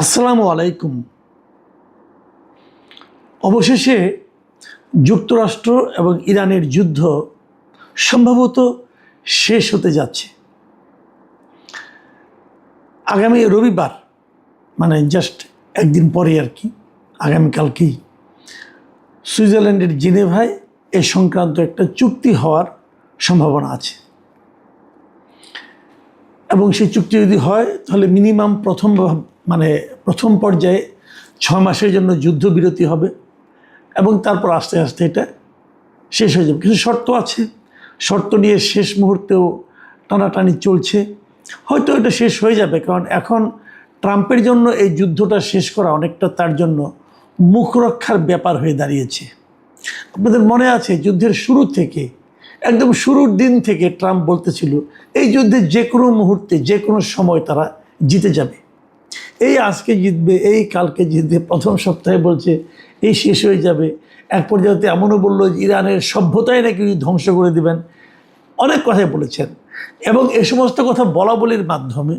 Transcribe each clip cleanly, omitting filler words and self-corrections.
আসসালামু আলাইকুম। অবশেষে যুক্তরাষ্ট্র এবং ইরানের যুদ্ধ সম্ভবত শেষ হতে যাচ্ছে। আগামী রবিবার মানে জাস্ট একদিন পরে আর কি, আগামীকালকেই সুইজারল্যান্ডের জেনেভায় এ সংক্রান্ত একটা চুক্তি হওয়ার সম্ভাবনা আছে এবং সেই চুক্তি যদি হয় তাহলে মিনিমাম প্রথম পর্যায়ে 6 মাসের জন্য যুদ্ধবিরতি হবে এবং তারপর আস্তে আস্তে এটা শেষ হয়ে যাবে। কিছু শর্ত আছে, শর্ত নিয়ে শেষ মুহূর্তেও টানাটানি চলছে। হয়তো এটা শেষ হয়ে যাবে, কারণ এখন ট্রাম্পের জন্য এই যুদ্ধটা শেষ করা অনেকটা তার জন্য মুখ রক্ষার ব্যাপার হয়ে দাঁড়িয়েছে। আপনাদের মনে আছে যুদ্ধের শুরু থেকে, একদম শুরুর দিন থেকে ট্রাম্প বলতেছিল এই যুদ্ধে যে কোনো মুহূর্তে যে কোনো সময় তারা জিতে যাবে, এই আজকে জিতবে, এই কালকে জিতবে, প্রথম সপ্তাহে বলছে এই শেষ হয়ে যাবে। এক পর্যায়ে এমনও বললো ইরানের সভ্যতাই নাকি ধ্বংস করে দিবেন। অনেক কথাই বলেছেন এবং এ সমস্ত কথা বলা বলির মাধ্যমে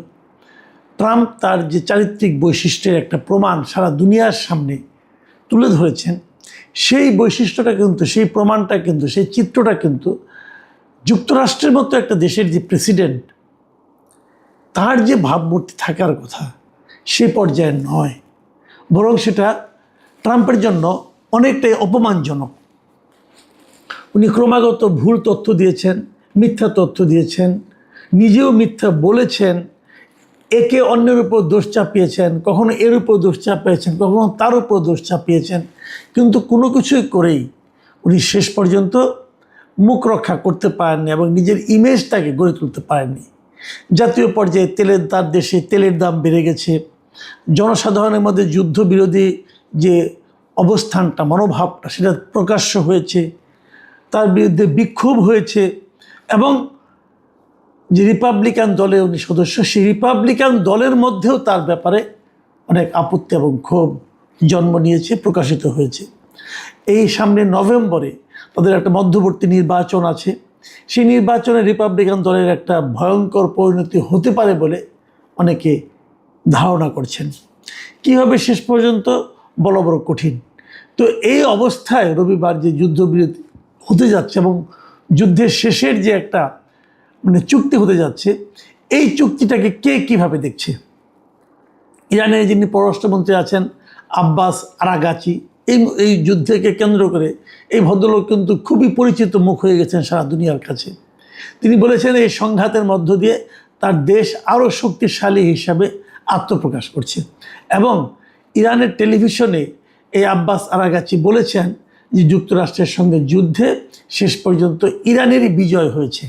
ট্রাম্প তার যে চারিত্রিক বৈশিষ্ট্যের একটা প্রমাণ সারা দুনিয়ার সামনে তুলে ধরেছেন। সেই বৈশিষ্ট্যটা কিন্তু, সেই প্রমাণটা কিন্তু, সেই চিত্রটা কিন্তু যুক্তরাষ্ট্রের মতো একটা দেশের যে প্রেসিডেন্ট, তার যে ভাবমূর্তি থাকার কথা সে পর্যায়ে নয়, বরং সেটা ট্রাম্পের জন্য অনেকটাই অপমানজনক। উনি ক্রমাগত ভুল তথ্য দিয়েছেন, মিথ্যা তথ্য দিয়েছেন, নিজেও মিথ্যা বলেছেন, একে অন্যের উপর দোষ চাপিয়েছেন, কখনো এর উপর দোষ চাপিয়েছেন, কখনো তার উপর দোষ চাপিয়েছেন, কিন্তু কোনো কিছুই করেই উনি শেষ পর্যন্ত মুখ রক্ষা করতে পারেননি এবং নিজের ইমেজটাকে গড়ে তুলতে পারেননি। জাতীয় পর্যায়ে তার দেশে তেলের দাম বেড়ে গেছে, জনসাধারণের মধ্যে যুদ্ধবিরোধী যে অবস্থানটা, মনোভাবটা সেটা প্রকাশ্য হয়েছে, তার বিরুদ্ধে বিক্ষোভ হয়েছে এবং যে রিপাবলিকান দলের উনি সদস্য, সেই রিপাবলিকান দলের মধ্যেও তার ব্যাপারে অনেক আপত্তি এবং ক্ষোভ জন্ম নিয়েছে, প্রকাশিত হয়েছে। এই সামনে নভেম্বরে তাদের একটা মধ্যবর্তী নির্বাচন আছে, সেই নির্বাচনে রিপাবলিকান দলের একটা ভয়ঙ্কর পরিণতি হতে পারে বলে অনেকে ধারণা করছেন। কীভাবে শেষ পর্যন্ত বলা বড় কঠিন। তো এই অবস্থায় রবিবার যে যুদ্ধবিরতি হতে যাচ্ছে এবং যুদ্ধের শেষের যে একটা চুক্তি হতে যাচ্ছে, এই চুক্তিটাকে কে কীভাবে দেখছে? ইরানের যিনি পররাষ্ট্রমন্ত্রী আছেন আব্বাস আরাগাচি, এই যুদ্ধকে কেন্দ্র করে এই ভদ্রলোক কিন্তু খুবই পরিচিত মুখ হয়ে গেছেন সারা দুনিয়ার কাছে। তিনি বলেছেন এই সংঘাতের মধ্য দিয়ে তার দেশ আরও শক্তিশালী হিসাবে আত্মপ্রকাশ করছে এবং ইরানের টেলিভিশনে এই আব্বাস আরাগাচি বলেছেন যে যুক্তরাষ্ট্রের সঙ্গে যুদ্ধে শেষ পর্যন্ত ইরানেরই বিজয় হয়েছে।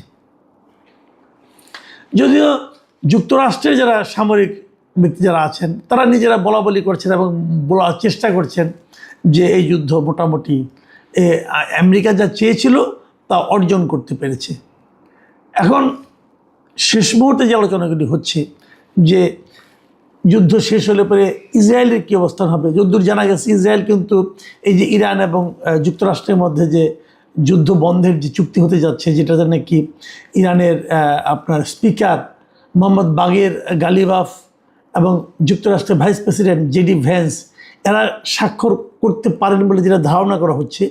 যদিও যুক্তরাষ্ট্রের যারা সামরিক ব্যক্তি যারা আছেন তারা নিজেরা বলা বলি করছেন এবং বলার চেষ্টা করছেন যে এই যুদ্ধ মোটামুটি আমেরিকা যা চেয়েছিল তা অর্জন করতে পেরেছে। এখন শেষ মুহূর্তে যে আলোচনাগুলি হচ্ছে যে যুদ্ধ শেষ হলে পরে ইসরায়েলের কী অবস্থান হবে। যদ্দূর জানা গেছে ইসরায়েল কিন্তু এই যে ইরান এবং যুক্তরাষ্ট্রের মধ্যে যে যুদ্ধ বন্ধের যে চুক্তি হতে যাচ্ছে, যেটাতে নাকি ইরানের আপনার স্পিকার মোহাম্মদ বাগের গালিবাফ এবং যুক্তরাষ্ট্রের ভাইস প্রেসিডেন্ট জেডি ভ্যান্স এরা স্বাক্ষর করতে পারেন বলে যেটা ধারণা করা হচ্ছে,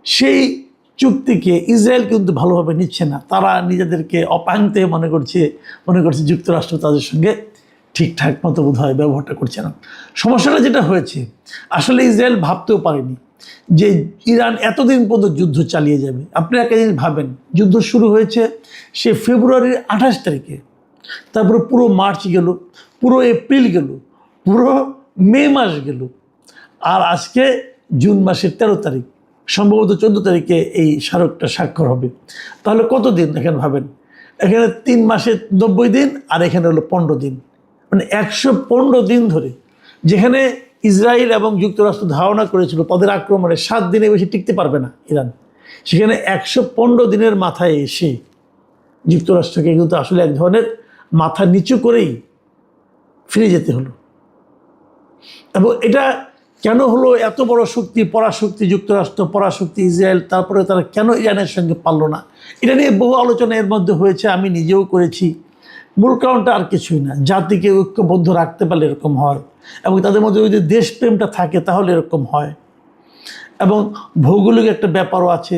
সেই চুক্তিকে ইসরায়েল কিন্তু ভালোভাবে নিচ্ছে না। তারা নিজেদেরকে অপাঙ্ক্তে মনে করছে যুক্তরাষ্ট্র তাদের সঙ্গে ঠিকঠাক মতো বোধ হয় ব্যবহারটা করছে না। সমস্যাটা যেটা হয়েছে, আসলে ইসরায়েল ভাবতেও পারেনি যে ইরান এতদিন পর্যন্ত যুদ্ধ চালিয়ে যাবে। আপনি একটা জিনিস ভাবেন, যুদ্ধ শুরু হয়েছে সে ফেব্রুয়ারির 28 তারিখে, তারপরে পুরো মার্চ গেল, পুরো এপ্রিল গেল, পুরো মে মাস গেল, আর আজকে জুন মাসের 13 তারিখ, সম্ভবত 14 তারিখে এই স্মারকটা স্বাক্ষর হবে। তাহলে কত দিন এখানে ভাবেন, এখানে 3 মাসে 90 দিন আর এখানে হলো 15 দিন, মানে 115 দিন ধরে, যেখানে ইসরায়েল এবং যুক্তরাষ্ট্র ধারণা করেছিল তাদের আক্রমণে 7 দিনে বেশি টিকতে পারবে না ইরান, সেখানে 115 দিনের মাথায় এসে যুক্তরাষ্ট্রকে কিন্তু আসলে এক ধরনের মাথা নিচু করেই ফিরে যেতে হলো। এবং এটা কেন হলো? এত বড় শক্তি, পরাশক্তি যুক্তরাষ্ট্র, পরাশক্তি ইসরায়েল, তারপরে তারা কেন ইরানের সঙ্গে পারল না? এটা নিয়ে বহু আলোচনা এর মধ্যে হয়েছে, আমি নিজেও করেছি। মূল কারণটা আর কিছুই না, জাতিকে ঐক্যবদ্ধ রাখতে পারলে এরকম হয়, এবং তাদের মধ্যে যদি দেশপ্রেমটা থাকে তাহলে এরকম হয়। এবং ভৌগোলিক একটা ব্যাপারও আছে,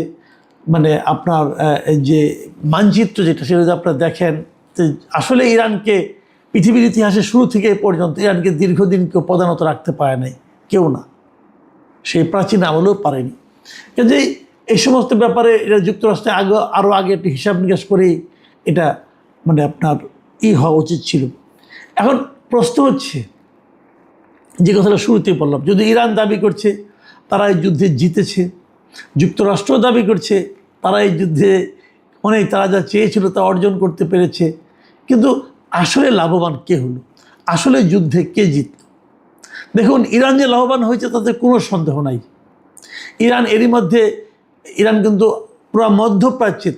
মানে আপনার এই যে মানচিত্র যেটা, সেটা যদি আপনারা দেখেন, যে আসলে ইরানকে পৃথিবীর ইতিহাসে শুরু থেকে এই পর্যন্ত ইরানকে দীর্ঘদিন কেউ প্রধানত রাখতে পারে নাই, কেউ না, সেই প্রাচীন আমলেও পারেনি। কাজেই এই সমস্ত ব্যাপারে এটা যুক্তরাষ্ট্রে আরও আগে একটু হিসাব নিকাশ করেই এটা মানে আপনার হওয়া উচিত ছিল। এখন প্রশ্ন হচ্ছে, যে কথাটা শুরুতেই বললাম, যদি ইরান দাবি করছে তারা এই যুদ্ধে জিতেছে, যুক্তরাষ্ট্র দাবি করছে তারা এই যুদ্ধে অনেক, তারা যা চেয়েছিল তা অর্জন করতে পেরেছে, কিন্তু আসলে লাভবান কে হলো? আসলে যুদ্ধে কে জিতল? দেখুন, ইরান যে লাভবান হয়েছে তাতে কোনো সন্দেহ নাই। ইরান কিন্তু পুরো মধ্যপ্রাচ্যে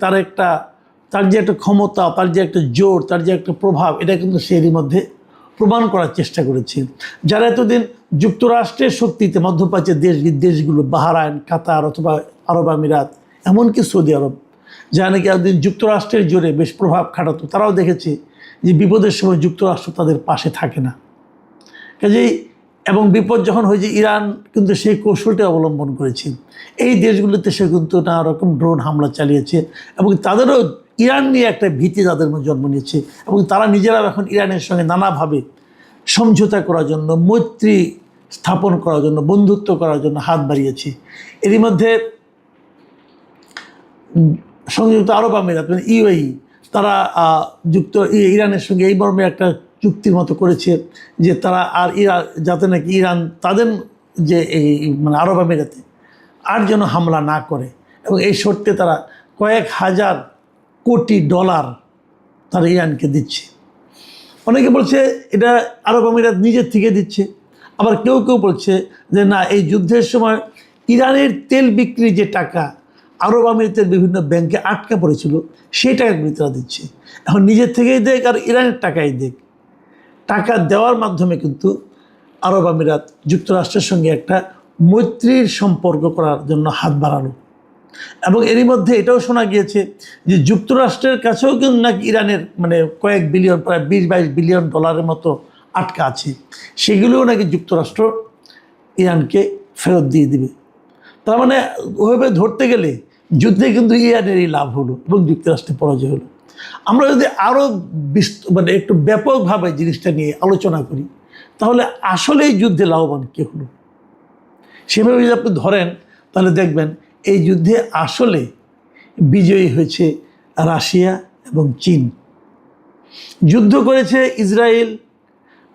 তার যে একটা ক্ষমতা, তার যে একটা জোর, তার যে একটা প্রভাব, এটা কিন্তু সে এরই মধ্যে প্রমাণ করার চেষ্টা করেছে। যারা এতদিন যুক্তরাষ্ট্রের শক্তিতে মধ্যপ্রাচ্যের দেশগুলো, বাহরাইন, কাতার অথবা আরব আমিরাত, এমনকি সৌদি আরব, যারা নাকি এতদিন যুক্তরাষ্ট্রের জোরে বেশ প্রভাব খাটাতো, তারাও দেখেছে যে বিপদের সময় যুক্তরাষ্ট্র তাদের পাশে থাকে না। কাজেই এবং বিপদ যখন হয়েছে, ইরান কিন্তু সেই কৌশলটা অবলম্বন করেছে। এই দেশগুলিতে সে কিন্তু নানা রকম ড্রোন হামলা চালিয়েছে, এবং তাদেরও ইরান নিয়ে একটা ভীতি তাদের মধ্যে জন্ম নিয়েছে, এবং তারা নিজেরাও এখন ইরানের সঙ্গে নানাভাবে সমঝোতা করার জন্য, মৈত্রী স্থাপন করার জন্য, বন্ধুত্ব করার জন্য হাত বাড়িয়েছে। এরই মধ্যে সংযুক্ত আরব আমিরাত মানে ইউএই, তারা ইরানের সঙ্গে এই মর্মে একটা চুক্তির মতো করেছে যে তারা আর যাতে নাকি ইরান তাদের যে এই মানে আরব আমিরাতে আর যেন হামলা না করে, এবং এই শর্তে তারা কয়েক হাজার কোটি ডলার তারা ইরানকে দিচ্ছে। অনেকে বলছে এটা আরব আমিরাত নিজের থেকে দিচ্ছে, আবার কেউ কেউ বলছে যে না, এই যুদ্ধের সময় ইরানের তেল বিক্রি যে টাকা আরব আমিরাতের বিভিন্ন ব্যাংকে আটকা পড়েছিল, সেই টাকাগুলি তারা দিচ্ছে। এখন নিজের থেকেই দেখ আর ইরানের টাকাই দেখ, টাকা দেওয়ার মাধ্যমে কিন্তু আরব আমিরাত যুক্তরাষ্ট্রের সঙ্গে একটা মৈত্রীর সম্পর্ক করার জন্য হাত বাড়ালো। এবং এরই মধ্যে এটাও শোনা গিয়েছে যে যুক্তরাষ্ট্রের কাছেও কিন্তু নাকি ইরানের মানে কয়েক বিলিয়ন, প্রায় 20-22 বিলিয়ন ডলারের মতো আটকা আছে, সেগুলোও নাকি যুক্তরাষ্ট্র ইরানকে ফেরত দিয়ে দিবে। তার মানে ওইভাবে ধরতে গেলে যুদ্ধে কিন্তু ইরানেরই লাভ হলো এবং যুক্তরাষ্ট্রের পরাজয় হলো। আমরা যদি আরও মানে একটু ব্যাপকভাবে জিনিসটা নিয়ে আলোচনা করি, তাহলে আসলে এই যুদ্ধে লাভবান কে হলো সেভাবে যদি আপনি ধরেন, তাহলে দেখবেন এই যুদ্ধে আসলে বিজয়ী হয়েছে রাশিয়া এবং চীন। যুদ্ধ করেছে ইসরায়েল,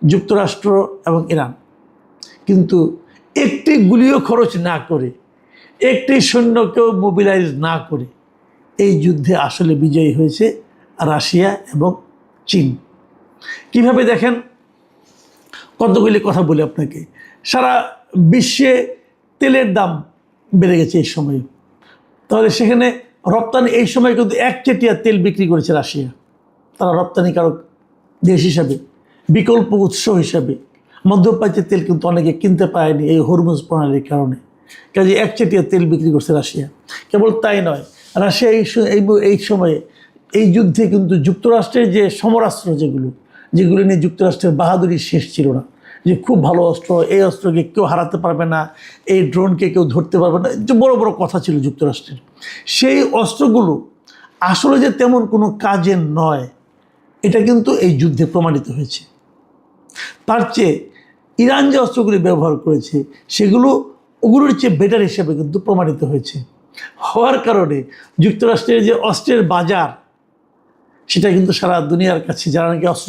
যুক্তরাষ্ট্র এবং ইরান, কিন্তু একটি গুলিও খরচ না করে, একটি সৈন্যকেও মোবিলাইজ না করে এই যুদ্ধে আসলে বিজয়ী হয়েছে রাশিয়া এবং চীন। কিভাবে দেখেন, কতগুলি কথা বলি আপনাকে। সারা বিশ্বে তেলের দাম বেড়ে গেছে এই সময়ে, তাহলে সেখানে রপ্তানি এই সময় কিন্তু একচেটিয়া তেল বিক্রি করেছে রাশিয়া, তারা রপ্তানিকারক দেশ হিসাবে, বিকল্প উৎস হিসাবে। মধ্যপ্রাচ্যের তেল কিন্তু অনেকে কিনতে পারেনি এই হরমুজ প্রণালীর কারণে, কাজে একচেটিয়া তেল বিক্রি করছে রাশিয়া। কেবল তাই নয়, রাশিয়া এই সময়ে এই যুদ্ধে কিন্তু যুক্তরাষ্ট্রের যে সমরাস্ত্র যেগুলো নিয়ে যুক্তরাষ্ট্রের বাহাদুরি শেষ ছিল না, যে খুব ভালো অস্ত্র, এই অস্ত্রকে কেউ হারাতে পারবে না, এই ড্রোনকে কেউ ধরতে পারবে না, যে বড় বড় কথা ছিল যুক্তরাষ্ট্রের, সেই অস্ত্রগুলো আসলে যে তেমন কোনো কাজের নয়, এটা কিন্তু এই যুদ্ধে প্রমাণিত হয়েছে। তার চেয়ে ইরান যে অস্ত্রগুলি ব্যবহার করেছে ওগুলোর চেয়ে বেটার হিসেবে কিন্তু প্রমাণিত হয়েছে। হওয়ার কারণে যুক্তরাষ্ট্রের যে অস্ত্রের বাজার, সেটা কিন্তু সারা দুনিয়ার কাছে, যারা নাকি অস্ত্র